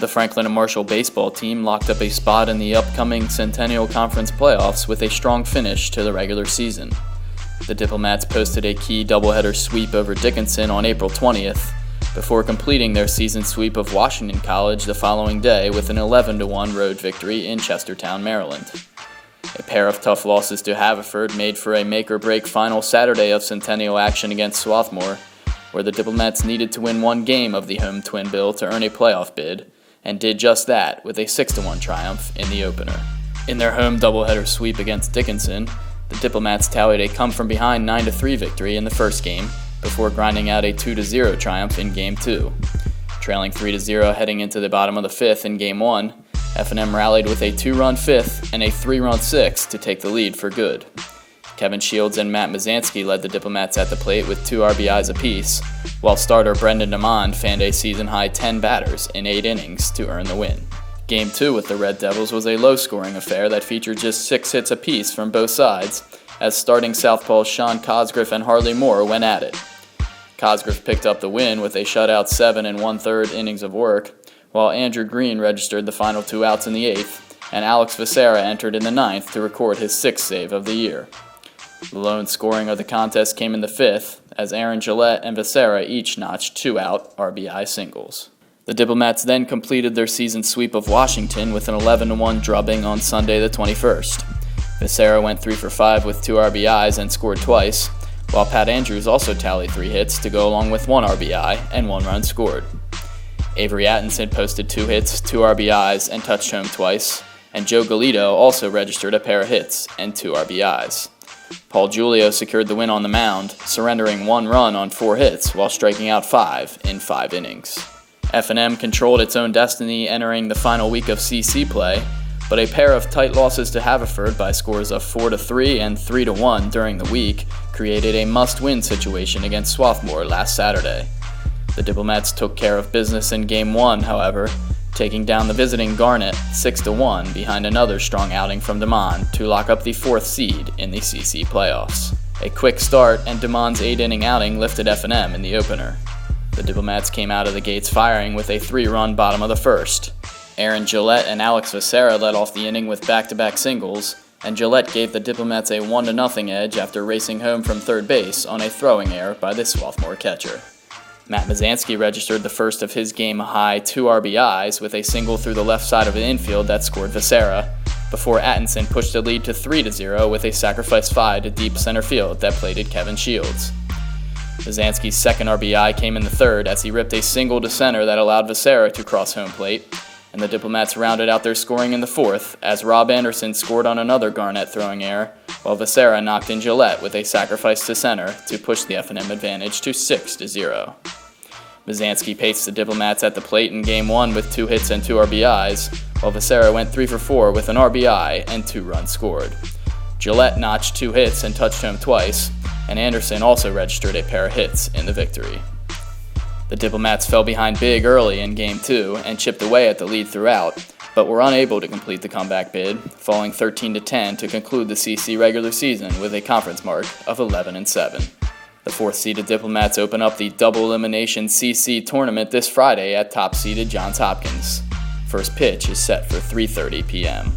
The Franklin and Marshall baseball team locked up a spot in the upcoming Centennial Conference playoffs with a strong finish to the regular season. The Diplomats posted a key doubleheader sweep over Dickinson on April 20th, before completing their season sweep of Washington College the following day with an 11-1 road victory in Chestertown, Maryland. A pair of tough losses to Haverford made for a make-or-break final Saturday of Centennial action against Swarthmore, where the Diplomats needed to win one game of the home twin bill to earn a playoff bid, and did just that with a 6-1 triumph in the opener. In their home doubleheader sweep against Dickinson, the Diplomats tallied a come-from-behind 9-3 victory in the first game, before grinding out a 2-0 triumph in Game 2. Trailing 3-0 heading into the bottom of the fifth in Game 1, F&M rallied with a 2-run fifth and a 3-run sixth to take the lead for good. Kevin Shields and Matt Mazansky led the Diplomats at the plate with 2 RBIs apiece, while starter Brendan DeMond fanned a season-high 10 batters in 8 innings to earn the win. Game 2 with the Red Devils was a low-scoring affair that featured just 6 hits apiece from both sides, as starting southpaws Sean Cosgriff and Harley Moore went at it. Cosgriff picked up the win with a shutout 7 1/3 innings of work, while Andrew Green registered the final 2 outs in the 8th, and Alex Vicera entered in the 9th to record his 6th save of the year. The lone scoring of the contest came in the 5th, as Aaron Gillette and Vicera each notched 2-out RBI singles. The Diplomats then completed their season sweep of Washington with an 11-1 drubbing on Sunday the 21st. Vicera went 3 for 5 with 2 RBIs and scored twice, while Pat Andrews also tallied 3 hits to go along with 1 RBI and 1 run scored. Avery Attinson posted 2 hits, 2 RBIs, and touched home twice, and Joe Galito also registered a pair of hits and 2 RBIs. Paul Giulio secured the win on the mound, surrendering 1 run on 4 hits while striking out 5 in 5 innings. F&M controlled its own destiny entering the final week of CC play, but a pair of tight losses to Haverford by scores of 4-3 and 3-1 during the week created a must-win situation against Swarthmore last Saturday. The Diplomats took care of business in Game 1, however, taking down the visiting Garnet 6-1 behind another strong outing from DeMond to lock up the 4th seed in the CC playoffs. A quick start and DeMond's 8-inning outing lifted F&M in the opener. The Diplomats came out of the gates firing with a 3-run bottom of the first. Aaron Gillette and Alex Vicera led off the inning with back-to-back singles, and Gillette gave the Diplomats a 1-0 edge after racing home from third base on a throwing error by the Swarthmore catcher. Matt Mazansky registered the first of his game-high 2 RBIs with a single through the left side of the infield that scored Vicera, before Attinson pushed the lead to 3-0 with a sacrifice fly to deep center field that plated Kevin Shields. Mazansky's second RBI came in the 3rd as he ripped a single to center that allowed Vicera to cross home plate, and the Diplomats rounded out their scoring in the 4th as Rob Anderson scored on another Garnet throwing error, while Vicera knocked in Gillette with a sacrifice to center to push the F&M advantage to 6-0. Mazansky paced the Diplomats at the plate in Game 1 with 2 hits and 2 RBIs, while Vicera went 3 for 4 with an RBI and 2 runs scored. Gillette notched 2 hits and touched home twice, and Anderson also registered a pair of hits in the victory. The Diplomats fell behind big early in Game 2 and chipped away at the lead throughout, but were unable to complete the comeback bid, falling 13-10 to conclude the CC regular season with a conference mark of 11-7. The 4th-seeded Diplomats open up the double-elimination CC tournament this Friday at top-seeded Johns Hopkins. First pitch is set for 3:30 p.m.